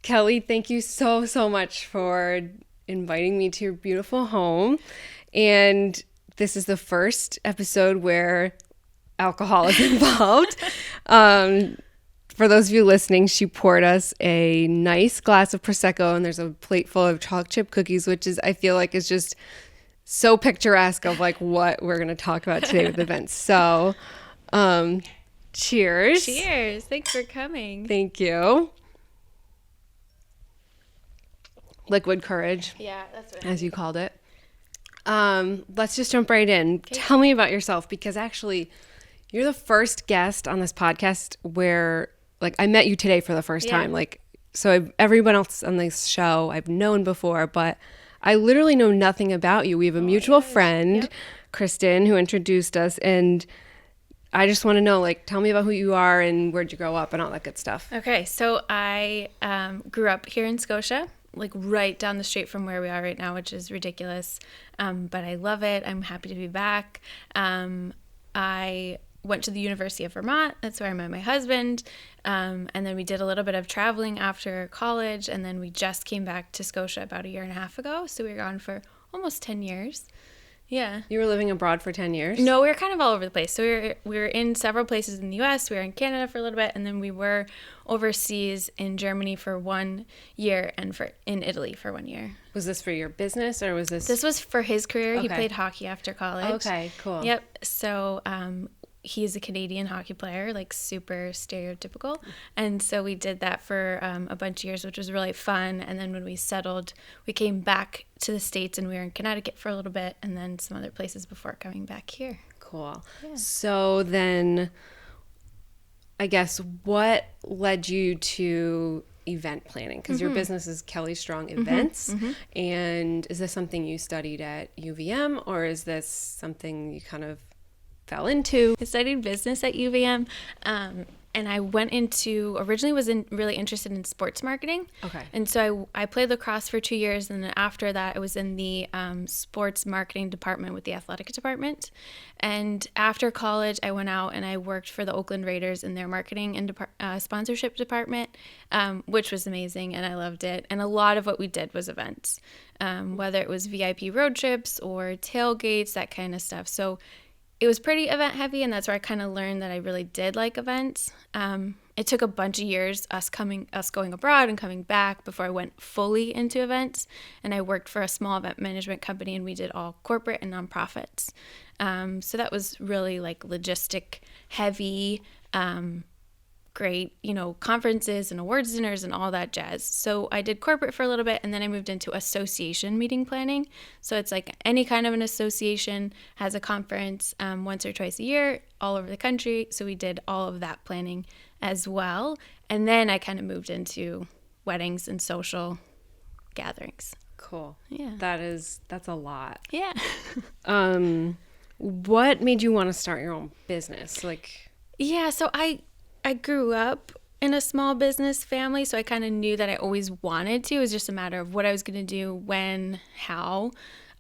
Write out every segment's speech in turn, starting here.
Kelly, thank you so, so much for inviting me to your beautiful home. And this is the first episode where alcohol is involved. For those of you listening, she poured us a nice glass of prosecco, and there's a plate full of chocolate chip cookies, which is, I feel like, is just so picturesque of like what we're going to talk about today with events. So, cheers. Cheers. Thanks for coming. Thank you. Liquid courage. Yeah, that's what as you called it. Let's just jump right in. Okay. Tell me about yourself, because actually you're the first guest on this podcast where like I met you today for the first time. Like, so everyone else on this show I've known before, but I literally know nothing about you. We have a mutual friend, Kristen, who introduced us, and I just want to know, like, tell me about who you are and where'd you grow up and all that good stuff. Okay, so I grew up here in Scotia, like right down the street from where we are right now, which is ridiculous. But I love it. I'm happy to be back. I went to the University of Vermont. That's where I met my husband. And then we did a little bit of traveling after college. And then we just came back to Scotia about a year and a half ago. So we were gone for almost 10 years. Yeah. You were living abroad for 10 years? No, we were kind of all over the place. So we were in several places in the U.S. We were in Canada for a little bit, and then we were overseas in Germany for 1 year and in Italy for 1 year. Was this for your business, or was this? This was for his career. Okay. He played hockey after college. Okay, cool. Yep. So he's a Canadian hockey player, like super stereotypical. And so we did that for a bunch of years, which was really fun. And then when we settled, we came back to the States, and we were in Connecticut for a little bit, and then some other places before coming back here. Cool. Yeah. So then, I guess, what led you to event planning? Because your business is Kelly Strong Events. And is this something you studied at UVM, or is this something you kind of fell into? I studied business at UVM, and I went into, originally was really interested in sports marketing. Okay. And so I played lacrosse for 2 years, and then after that I was in the sports marketing department with the athletic department. And after college I went out and I worked for the Oakland Raiders in their marketing and sponsorship department, which was amazing, and I loved it. And a lot of what we did was events, whether it was VIP road trips or tailgates, that kind of stuff. So it was pretty event heavy, and that's where I kind of learned that I really did like events. It took a bunch of years, us going abroad and coming back, before I went fully into events. And I worked for a small event management company, and we did all corporate and nonprofits. So that was really like logistic heavy, great, conferences and awards dinners and all that jazz. So I did corporate for a little bit, and then I moved into association meeting planning. So it's like any kind of an association has a conference once or twice a year all over the country. So we did all of that planning as well. And then I kind of moved into weddings and social gatherings. Cool. Yeah. That's a lot. Yeah. What made you want to start your own business? Yeah, so I grew up in a small business family, so I kind of knew that I always wanted to. It was just a matter of what I was going to do, when, how.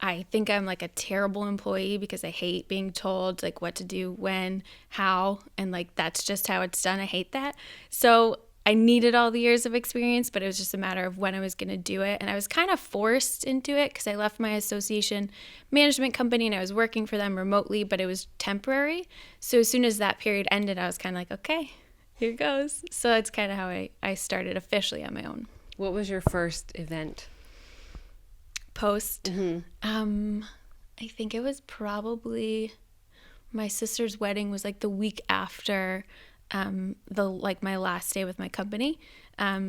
I think I'm like a terrible employee because I hate being told like what to do, when, how, and like that's just how it's done. I hate that. So I needed all the years of experience, but it was just a matter of when I was going to do it. And I was kind of forced into it because I left my association management company and I was working for them remotely, but it was temporary. So as soon as that period ended, I was kind of like, okay, here goes. So that's kind of how I started officially on my own. What was your first event? Post. I think it was probably my sister's wedding was like the week after my last day with my company.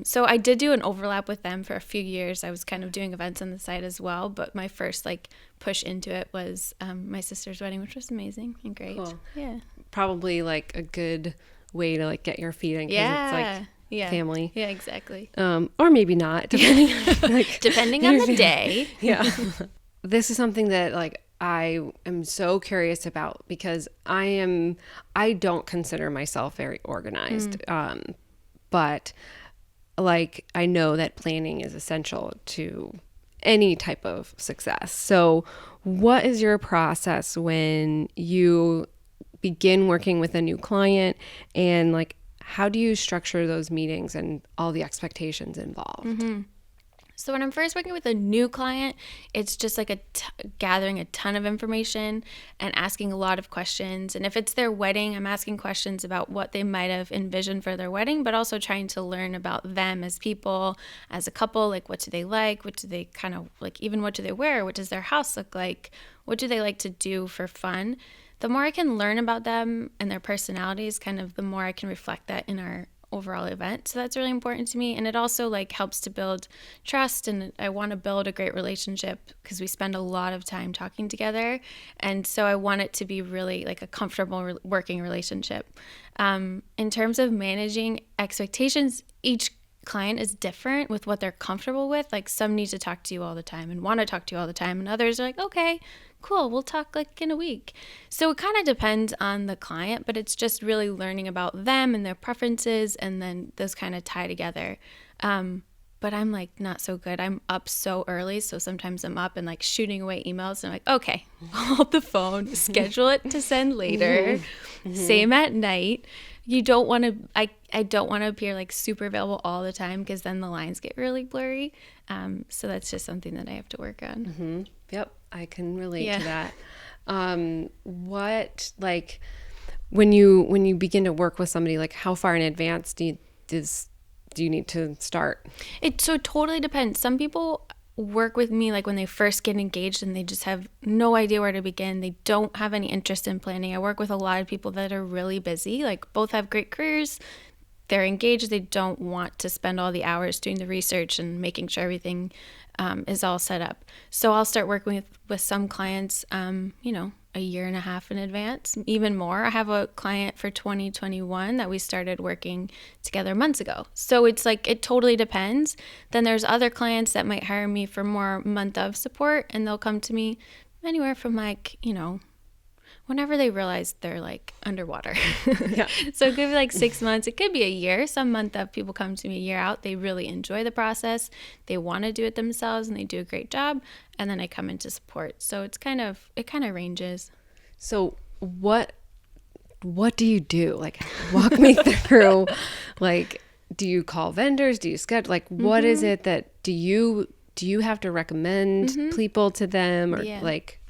So I did do an overlap with them for a few years. I was kind of doing events on the side as well, but my first like push into it was my sister's wedding, which was amazing and great. Cool. Yeah. Probably like a good way to like get your feet in, because it's like family. Yeah, exactly. Or maybe not, depending Depending on the day. Yeah. This is something that like I am so curious about, because I don't consider myself very organized. But like I know that planning is essential to any type of success. So what is your process when you begin working with a new client, and like how do you structure those meetings and all the expectations involved? So when I'm first working with a new client, it's just like gathering a ton of information and asking a lot of questions. And if it's their wedding, I'm asking questions about what they might have envisioned for their wedding, but also trying to learn about them as people, as a couple. Like, what do they like? What do they kind of like? Even what do they wear? What does their house look like? What do they like to do for fun? The more I can learn about them and their personalities, kind of the more I can reflect that in our overall event. So that's really important to me. And it also like helps to build trust. And I want to build a great relationship because we spend a lot of time talking together. And so I want it to be really like a comfortable working relationship. In terms of managing expectations, each client is different with what they're comfortable with. Like some need to talk to you all the time and want to talk to you all the time. And others are like, okay, cool, we'll talk like in a week. So it kind of depends on the client, but it's just really learning about them and their preferences, and then those kind of tie together. But I'm like not so good. I'm up so early, so sometimes I'm up and like shooting away emails, and I'm like, okay, hold the phone, schedule it to send later. Same at night. You don't want to, I don't want to appear like super available all the time because then the lines get really blurry. So that's just something that I have to work on. Yep, I can relate to that. What, like, when you begin to work with somebody, like how far in advance do you need to start? It so totally depends. Some people work with me like when they first get engaged and they just have no idea where to begin. They don't have any interest in planning. I work with a lot of people that are really busy, like both have great careers. They're engaged. They don't want to spend all the hours doing the research and making sure everything is all set up. So I'll start working with some clients, a year and a half in advance, even more. I have a client for 2021 that we started working together months ago. So it's like, it totally depends. Then there's other clients that might hire me for more month of support, and they'll come to me anywhere from like, whenever they realize they're like underwater. Yeah. So it could be like 6 months. It could be a year. Some month of people come to me a year out. They really enjoy the process. They want to do it themselves and they do a great job. And then I come into support. So it kind of ranges. So what do you do? Like, walk me through, like, do you call vendors? Do you schedule? Like, what is it that do you have to recommend people to them, or like?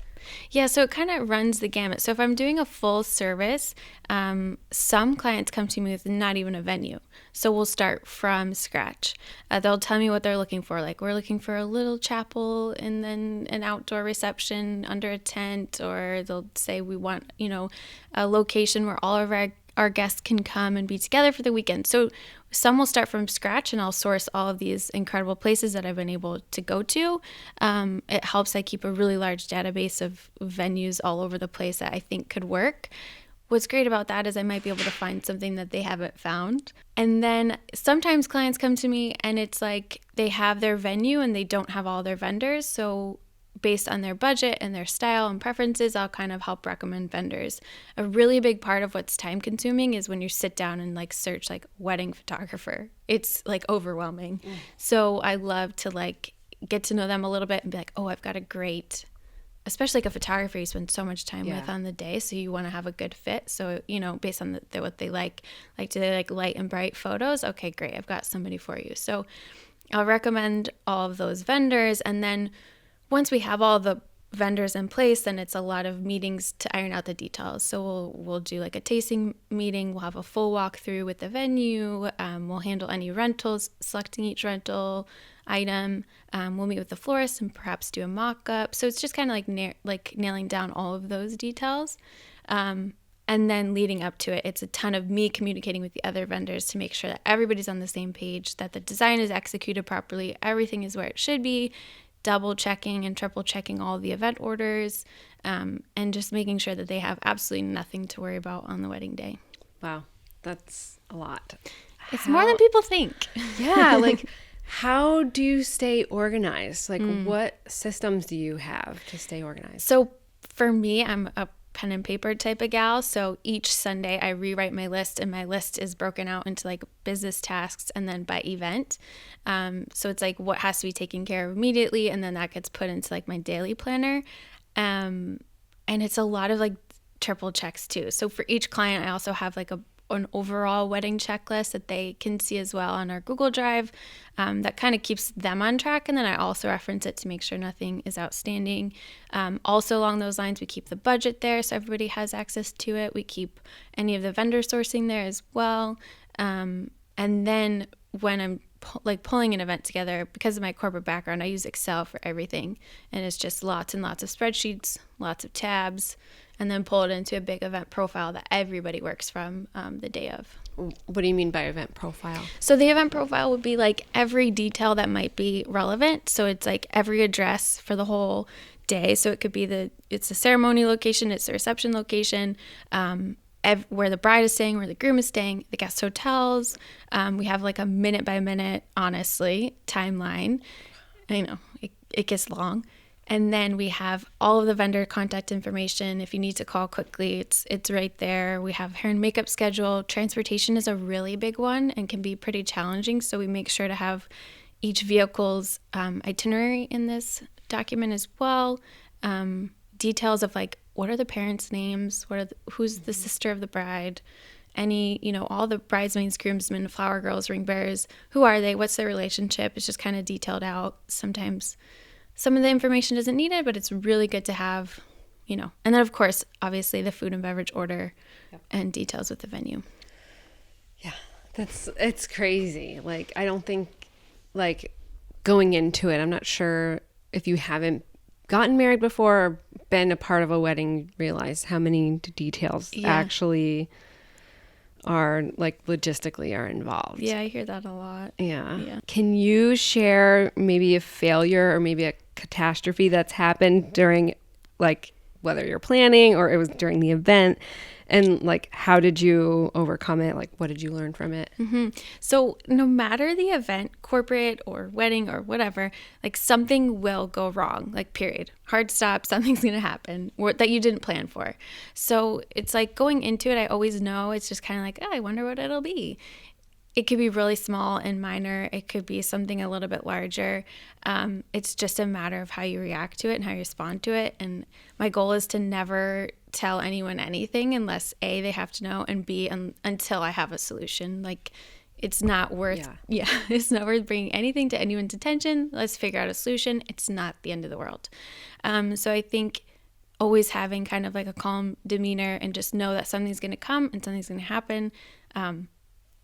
Yeah, so it kind of runs the gamut. So if I'm doing a full service, some clients come to me with not even a venue. So we'll start from scratch. They'll tell me what they're looking for. Like, we're looking for a little chapel and then an outdoor reception under a tent, or they'll say we want, a location where all of our guests can come and be together for the weekend. So some will start from scratch, and I'll source all of these incredible places that I've been able to go to. It helps I keep a really large database of venues all over the place that I think could work. What's great about that is I might be able to find something that they haven't found. And then sometimes clients come to me and it's like they have their venue and they don't have all their vendors. So based on their budget and their style and preferences, I'll kind of help recommend vendors. A really big part of what's time consuming is when you sit down and like search like wedding photographer. It's like overwhelming. So I love to like get to know them a little bit and be like, oh, I've got a great, especially like a photographer you spend so much time with on the day. So you want to have a good fit. So, based on what they like do they like light and bright photos? Okay, great. I've got somebody for you. So I'll recommend all of those vendors. And then once we have all the vendors in place, then it's a lot of meetings to iron out the details. So we'll do like a tasting meeting. We'll have a full walkthrough with the venue. We'll handle any rentals, selecting each rental item. We'll meet with the florist and perhaps do a mock-up. So it's just kind of like nailing down all of those details. And then leading up to it, it's a ton of me communicating with the other vendors to make sure that everybody's on the same page, that the design is executed properly, everything is where it should be, double checking and triple checking all the event orders, and just making sure that they have absolutely nothing to worry about on the wedding day. Wow, that's a lot. It's more than people think. Yeah, like, how do you stay organized? Like, what systems do you have to stay organized? So for me, I'm a pen and paper type of gal. So each Sunday I rewrite my list, and my list is broken out into like business tasks and then by event. So it's like what has to be taken care of immediately, and then that gets put into like my daily planner. And it's a lot of like triple checks too. So for each client, I also have like an overall wedding checklist that they can see as well on our Google Drive. That kind of keeps them on track. And then I also reference it to make sure nothing is outstanding. Also along those lines, we keep the budget there so everybody has access to it. We keep any of the vendor sourcing there as well. And then when I'm pulling an event together, because of my corporate background, I use Excel for everything. And it's just lots and lots of spreadsheets, lots of tabs, and then pull it into a big event profile that everybody works from the day of. What do you mean by event profile? So the event profile would be like every detail that might be relevant. So it's like every address for the whole day. So it could be it's the ceremony location, it's the reception location, where the bride is staying, where the groom is staying, the guest hotels. We have like a minute by minute, honestly, timeline. I know it gets long. And then we have all of the vendor contact information. If you need to call quickly, it's right there. We have hair and makeup schedule. Transportation is a really big one and can be pretty challenging. So we make sure to have each vehicle's itinerary in this document as well. Details of like, what are the parents' names? Who's the sister of the bride? All the bridesmaids, groomsmen, flower girls, ring bearers. Who are they? What's their relationship? It's just kind of detailed out. Sometimes some of the information isn't needed, but it's really good to have, And then, of course, obviously the food and beverage order and details with the venue. Yeah, it's crazy. Like, I don't think, like, going into it, I'm not sure if you haven't gotten married before or been a part of a wedding, you realize how many details actually are, like, logistically are involved. Yeah, I hear that a lot. Yeah. Can you share maybe a failure or maybe a catastrophe that's happened during, like, whether you're planning or it was during the event, and like, how did you overcome it? Like, what did you learn from it? Mm-hmm. So no matter the event, corporate or wedding or whatever, like something will go wrong, like period. Hard stop, something's going to happen that you didn't plan for. So it's like going into it, I always know it's just kind of like, I wonder what it'll be. It could be really small and minor. It could be something a little bit larger. It's just a matter of how you react to it and how you respond to it. And my goal is to never tell anyone anything unless A, they have to know, and B, until I have a solution. Like, it's not worth, it's not worth bringing anything to anyone's attention. Let's figure out a solution. It's not the end of the world. So I think always having kind of like a calm demeanor and just know that something's going to come and something's going to happen.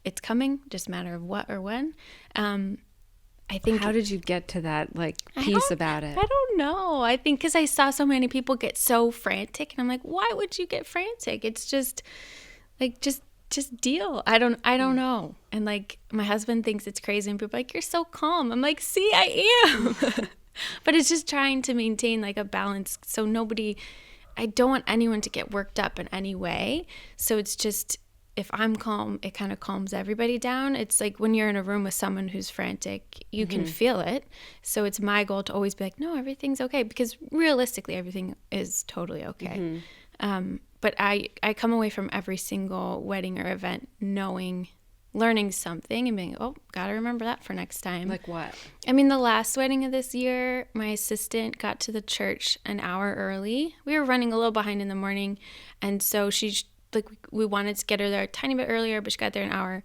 It's coming, just a matter of what or when. I think. How did you get to that piece about it? I don't know. I think because I saw so many people get so frantic, and I'm like, why would you get frantic? It's just like just deal. I don't know. And like my husband thinks it's crazy, and people are like, you're so calm. I'm like, see, I am. But it's just trying to maintain like a balance, so I don't want anyone to get worked up in any way. So it's just, if I'm calm, it kind of calms everybody down. It's like when you're in a room with someone who's frantic, you can feel it. So it's my goal to always be like, no, everything's okay, because realistically, everything is totally okay. But I come away from every single wedding or event learning something and being, oh, gotta remember that for next time. Like what? I mean, the last wedding of this year, my assistant got to the church an hour early. We were running a little behind in the morning, and so we wanted to get her there a tiny bit earlier, but she got there an hour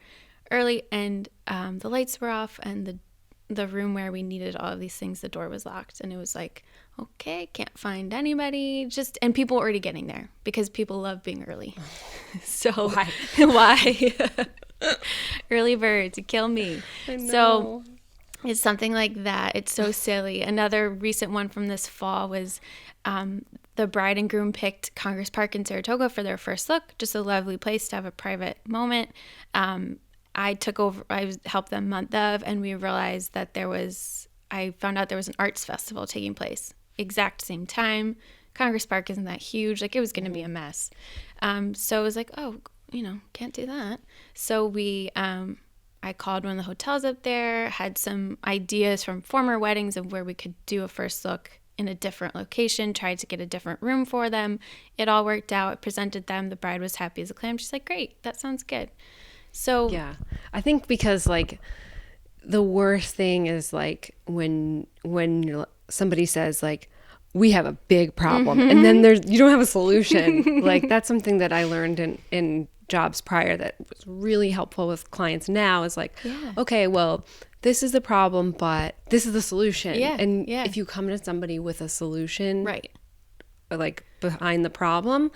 early, and the lights were off, and the room where we needed all of these things, the door was locked, and it was like, okay, can't find anybody. And people were already getting there because people love being early. So why? Early birds, kill me. So it's something like that. It's so silly. Another recent one from this fall was the bride and groom picked Congress Park in Saratoga for their first look. Just a lovely place to have a private moment. I helped them month of, and we realized that I found out there was an arts festival taking place. Exact same time. Congress Park isn't that huge. Like, it was going to be a mess. So it was like, oh, can't do that. So I called one of the hotels up there, had some ideas from former weddings of where we could do a first look in a different location, tried to get a different room for them. It all worked out. It presented them. The bride was happy as a clam. She's like, great, that sounds good. So yeah, I think because the worst thing is when somebody says we have a big problem, and then you don't have a solution. That's something that I learned in jobs prior that was really helpful with clients now is like, okay, well, this is the problem, but this is the solution. And if you come to somebody with a solution, right, like behind the problem,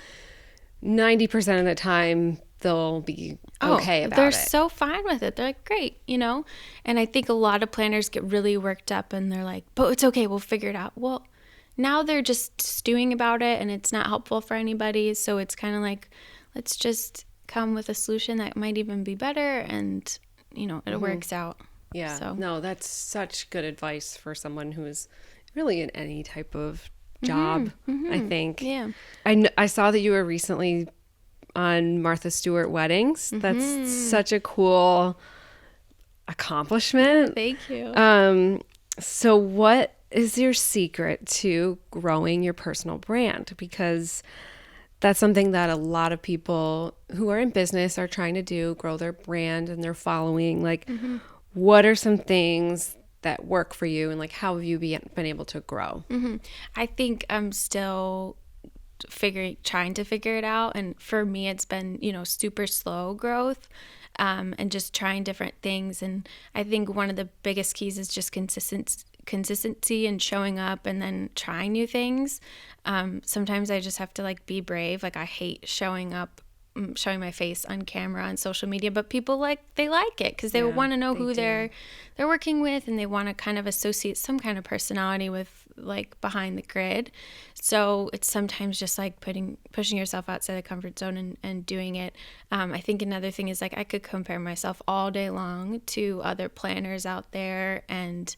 90% of the time they'll be okay about it. They're so fine with it. They're like, great, you know? And I think a lot of planners get really worked up and they're like, but it's okay, we'll figure it out. Well, now they're just stewing about it and it's not helpful for anybody. So it's kind of like, let's just come with a solution that might even be better, and, you know, it works out. Yeah. So. No, that's such good advice for someone who's really in any type of job, I think. Yeah. I saw that you were recently on Martha Stewart Weddings. That's such a cool accomplishment. Thank you. So what is your secret to growing your personal brand? Because that's something that a lot of people who are in business are trying to do, grow their brand and their following. Like, what are some things that work for you, and like how have you been able to grow? I think I'm still trying to figure it out, and for me it's been, you know, super slow growth, and just trying different things. And I think one of the biggest keys is just consistency and showing up and then trying new things. Sometimes I just have to like be brave. Like, I hate showing my face on camera on social media, but people they like it because they want to know who they're working with, and they want to kind of associate some kind of personality with like behind the grid. So it's sometimes just like pushing yourself outside the comfort zone and doing it. I think another thing is like I could compare myself all day long to other planners out there, and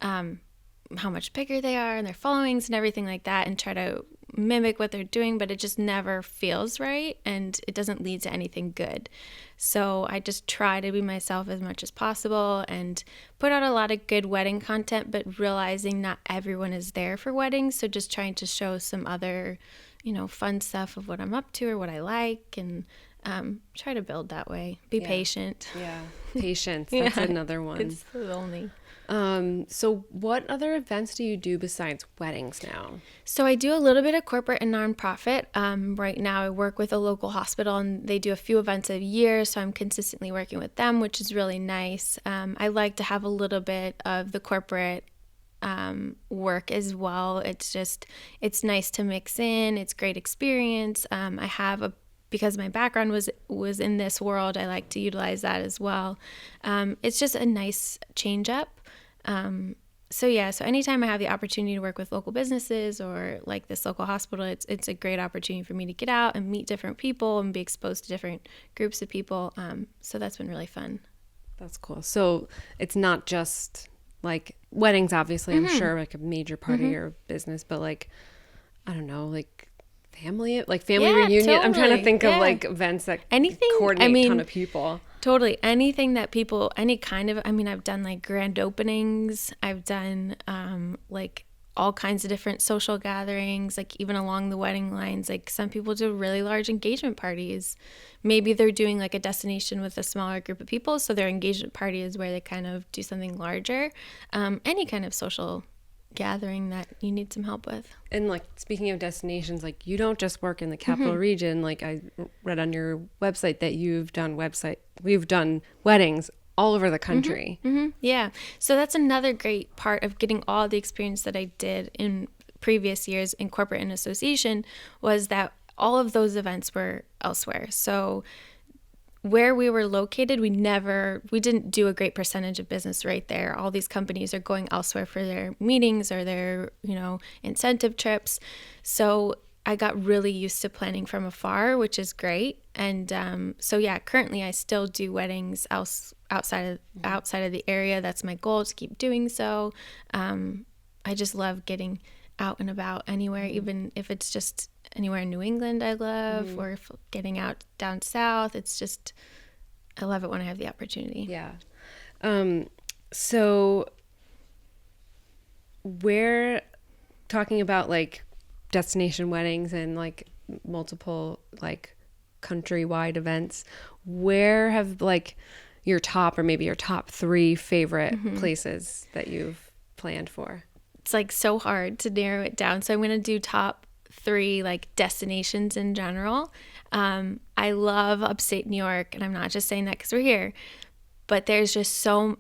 how much bigger they are and their followings and everything like that, and try to mimic what they're doing, but it just never feels right and it doesn't lead to anything good. So I just try to be myself as much as possible and put out a lot of good wedding content, but realizing not everyone is there for weddings. So just trying to show some other, you know, fun stuff of what I'm up to or what I like, and try to build that way. Be patient. Yeah. Patience. That's another one. It's the only. So what other events do you do besides weddings now? So I do a little bit of corporate and nonprofit. Right now I work with a local hospital, and they do a few events a year, so I'm consistently working with them, which is really nice. I like to have a little bit of the corporate work as well. It's nice to mix in. It's great experience. Because my background was in this world, I like to utilize that as well. It's just a nice change up. So anytime I have the opportunity to work with local businesses or like this local hospital, it's a great opportunity for me to get out and meet different people and be exposed to different groups of people. So that's been really fun. That's cool. So it's not just like weddings, obviously, I'm sure like a major part of your business, but like, I don't know, like family reunion. Totally. I'm trying to think of like events that coordinate a ton of people. Totally. Anything that people, any kind of, I've done like grand openings. I've done like all kinds of different social gatherings, like even along the wedding lines. Like some people do really large engagement parties. Maybe they're doing like a destination with a smaller group of people, so their engagement party is where they kind of do something larger. Any kind of social gathering that you need some help with. And like speaking of destinations, like you don't just work in the capital region. Like I read on your website that we've done weddings all over the country. Yeah. So that's another great part of getting all the experience that I did in previous years in corporate and association, was that all of those events were elsewhere. So where we were located, we didn't do a great percentage of business right there. All these companies are going elsewhere for their meetings or their, incentive trips. So I got really used to planning from afar, which is great. And currently I still do weddings outside of the area. That's my goal, to keep doing so. I just love getting out and about anywhere, even if it's just anywhere in New England I love, or if getting out down south. It's just, I love it when I have the opportunity. Yeah. So we're talking about like destination weddings and like multiple like countrywide events. Where have like your top, or maybe your top 3 favorite places that you've planned for? It's like so hard to narrow it down. So I'm going to do top three like destinations in general. I love upstate New York, and I'm not just saying that because we're here, but there's just so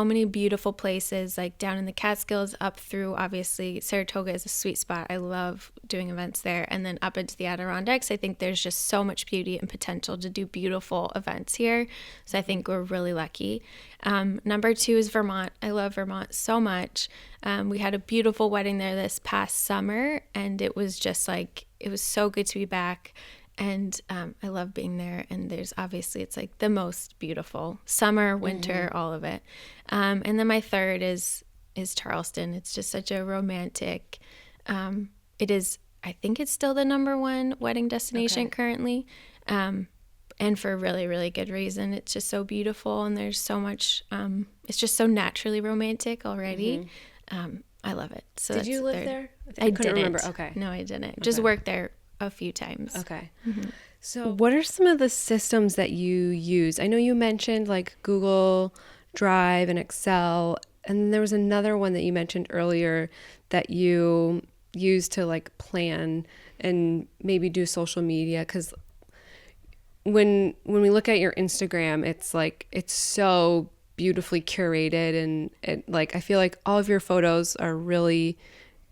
many beautiful places, like down in the Catskills, up through, obviously Saratoga is a sweet spot. I love doing events there. And then up into the Adirondacks, I think there's just so much beauty and potential to do beautiful events here. So I think we're really lucky. Number 2 is Vermont. I love Vermont so much. We had a beautiful wedding there this past summer, and it was just like, it was so good to be back. And I love being there. And there's obviously, it's like the most beautiful summer, winter, all of it. And then my third is Charleston. It's just such a romantic, it is, I think it's still the number 1 wedding destination currently. And for a really, really good reason. It's just so beautiful. And there's so much, it's just so naturally romantic already. I love it. So did you live there? I couldn't didn't. remember. Okay. No, I didn't. Just worked there a few times. Okay. So what are some of the systems that you use? I know you mentioned like Google Drive and Excel, and there was another one that you mentioned earlier that you use to like plan and maybe do social media, because when we look at your Instagram, it's like, it's so beautifully curated, and it, like, I feel like all of your photos are really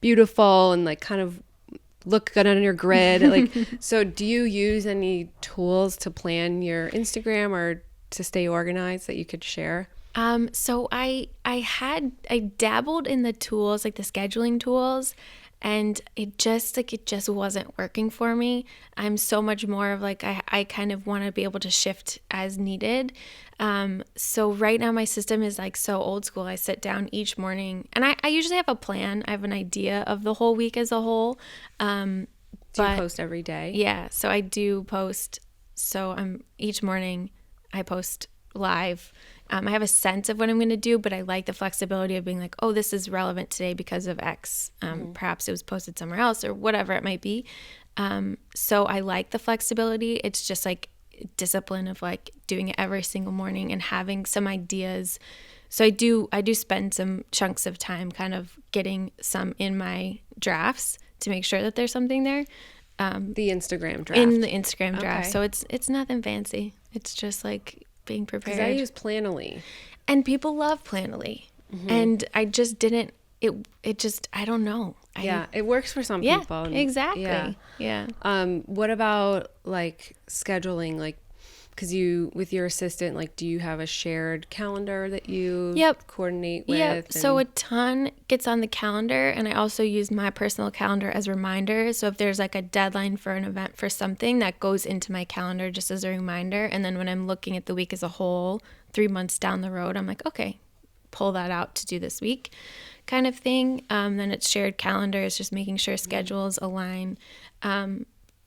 beautiful and like kind of look good on your grid. Like, so do you use any tools to plan your Instagram or to stay organized that you could share? So I dabbled in the tools, like the scheduling tools, and it just wasn't working for me. I'm so much more of like, I kind of want to be able to shift as needed. So right now my system is like so old school. I sit down each morning, and I usually have a plan. I have an idea of the whole week as a whole. Do you post every day? Yeah. So I do post. So each morning I post live. I have a sense of what I'm going to do, but I like the flexibility of being like, oh, this is relevant today because of X. Perhaps it was posted somewhere else or whatever it might be. So I like the flexibility. It's just like discipline of like doing it every single morning and having some ideas. So I do spend some chunks of time kind of getting some in my drafts to make sure that there's something there. The Instagram draft. In the Instagram draft. Okay. So it's nothing fancy. It's just like being prepared. Because I use Planoly. And people love Planoly. And I just didn't, it just, I don't know. It works for some people. Exactly. Yeah. What about like scheduling? Like, because you, with your assistant, like, do you have a shared calendar that you coordinate with? Yep. So a ton gets on the calendar, and I also use my personal calendar as reminders. So if there's like a deadline for an event for something, that goes into my calendar just as a reminder. And then when I'm looking at the week as a whole, 3 months down the road, I'm like, okay, pull that out to do this week kind of thing. Then it's shared calendars, just making sure schedules align.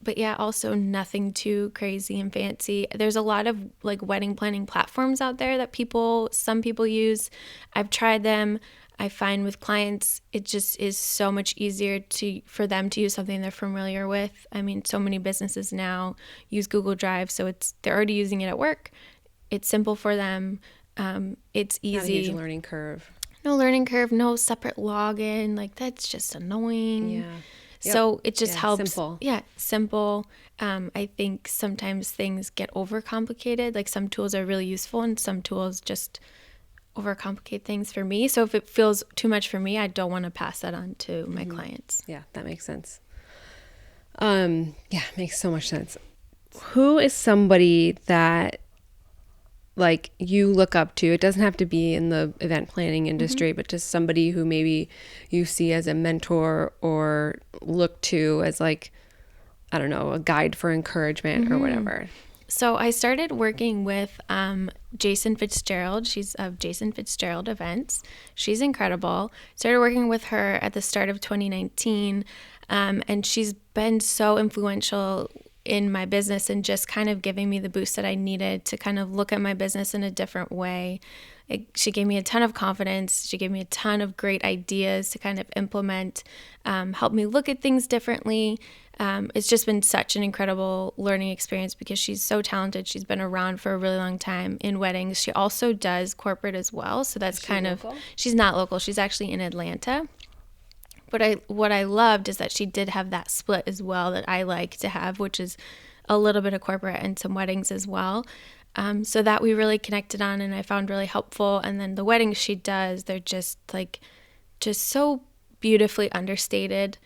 But yeah, also nothing too crazy and fancy. There's a lot of like wedding planning platforms out there that some people use. I've tried them. I find with clients, it just is so much easier for them to use something they're familiar with. I mean, so many businesses now use Google Drive, so they're already using it at work. It's simple for them. It's easy. Not a huge learning curve. No learning curve, no separate login. Like, that's just annoying. Yeah. So it just helps. Simple. Yeah, simple. I think sometimes things get overcomplicated. Like, some tools are really useful and some tools just overcomplicate things for me. So if it feels too much for me, I don't want to pass that on to my clients. Yeah, that makes sense. Makes so much sense. Who is somebody that like you look up to? It doesn't have to be in the event planning industry, but just somebody who maybe you see as a mentor or look to as like, I don't know, a guide for encouragement or whatever. So I started working with Jason Fitzgerald. She's of Jason Fitzgerald Events. She's incredible. Started working with her at the start of 2019, and she's been so influential in my business and just kind of giving me the boost that I needed to kind of look at my business in a different way. She gave me a ton of confidence. She gave me a ton of great ideas to kind of implement, helped me look at things differently. It's just been such an incredible learning experience because she's so talented. She's been around for a really long time in weddings. She also does corporate as well. So that's kind of, she's not local. She's actually in Atlanta. But what I loved is that she did have that split as well that I like to have, which is a little bit of corporate and some weddings as well. So that we really connected on, and I found really helpful. And then the weddings she does, they're just so beautifully understated,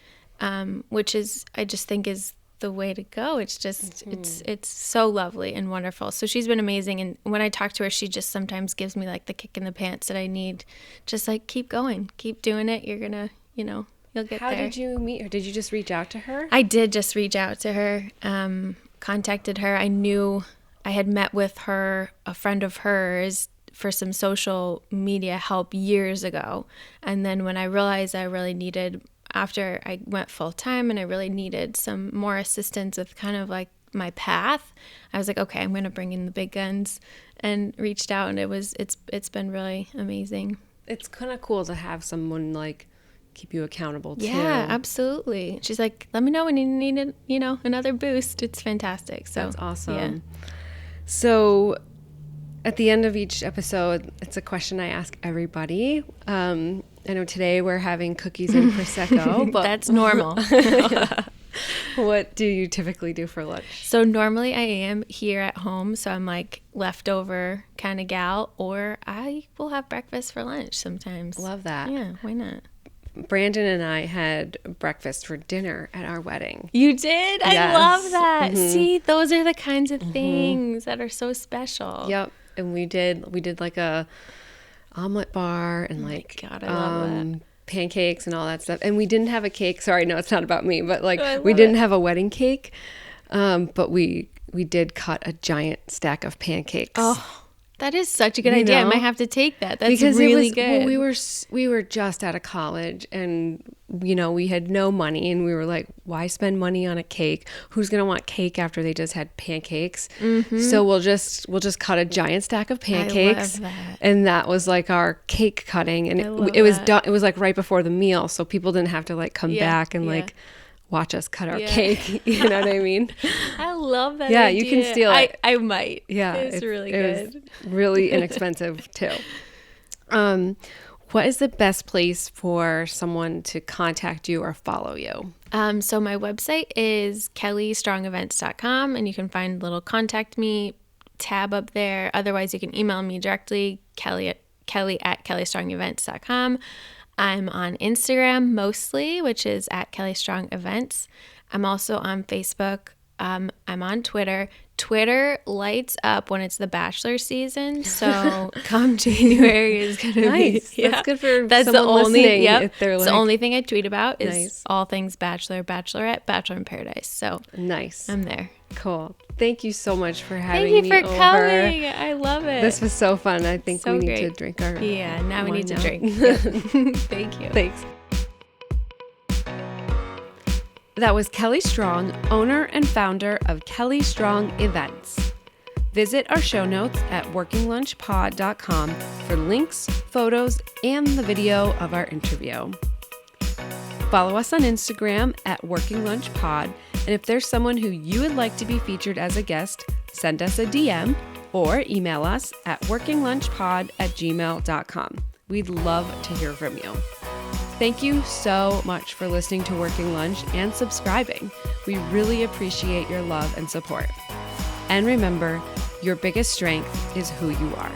which I just think is the way to go. It's just, it's so lovely and wonderful. So she's been amazing. And when I talk to her, she just sometimes gives me like the kick in the pants that I need. Just like, keep going, keep doing it. You're gonna, you'll get How there. did you meet her? Did you just reach out to her? I did just reach out to her, contacted her. I knew I had met with her, a friend of hers, for some social media help years ago. And then when I realized I really needed, after I went full time and I really needed some more assistance with kind of like my path, I was like, okay, I'm going to bring in the big guns, and reached out, and it's been really amazing. It's kind of cool to have someone like keep you accountable too. Yeah, absolutely. She's like, let me know when you need another boost. It's fantastic. So that's awesome. Yeah. So at the end of each episode, it's a question I ask everybody. I know today we're having cookies and prosecco, but that's normal. What do you typically do for lunch? So normally I am here at home, so I'm like leftover kind of gal, or I will have breakfast for lunch sometimes. Love that. Yeah, why not? Brandon and I had breakfast for dinner at our wedding. You did? Yes. I love that. Mm-hmm. See, those are the kinds of things that are so special. Yep. And we did like a omelet bar and like God, I love that. Pancakes and all that stuff. And we didn't have a cake. Sorry, no, it's not about me, but like we didn't have a wedding cake. But we did cut a giant stack of pancakes. Oh, that is such a good idea. I might have to take that. That's because really good. Well, we were just out of college, and we had no money, and we were like, why spend money on a cake? Who's gonna want cake after they just had pancakes? Mm-hmm. So we'll just cut a giant stack of pancakes. I love that. And that was like our cake cutting, and it was done. It was like right before the meal, so people didn't have to like come back and like watch us cut our cake. You know what I mean? I love that. Yeah, idea. you can steal it. I might. Yeah, it's really good. It was really inexpensive too. What is the best place for someone to contact you or follow you? So my website is kellystrongevents.com, and you can find a little contact me tab up there. Otherwise, you can email me directly, kelly at kellystrongevents.com. I'm on Instagram mostly, which is at Kelly Strong Events. I'm also on Facebook. I'm on Twitter. Twitter lights up when it's the Bachelor season. So come January is going to be. Yeah. That's good for someone listening. If they're it's the only thing I tweet about is all things Bachelor, Bachelorette, Bachelor in Paradise. So nice. I'm there. Cool. Thank you so much for having me over. Thank you for coming. I love it. This was so fun. I think we need to drink our now we need to drink. Thank you. Thanks. That was Kelly Strong, owner and founder of Kelly Strong Events. Visit our show notes at workinglunchpod.com for links, photos, and the video of our interview. Follow us on Instagram at workinglunchpod, and if there's someone who you would like to be featured as a guest, send us a DM or email us at workinglunchpod@gmail.com. We'd love to hear from you. Thank you so much for listening to Working Lunch and subscribing. We really appreciate your love and support. And remember, your biggest strength is who you are.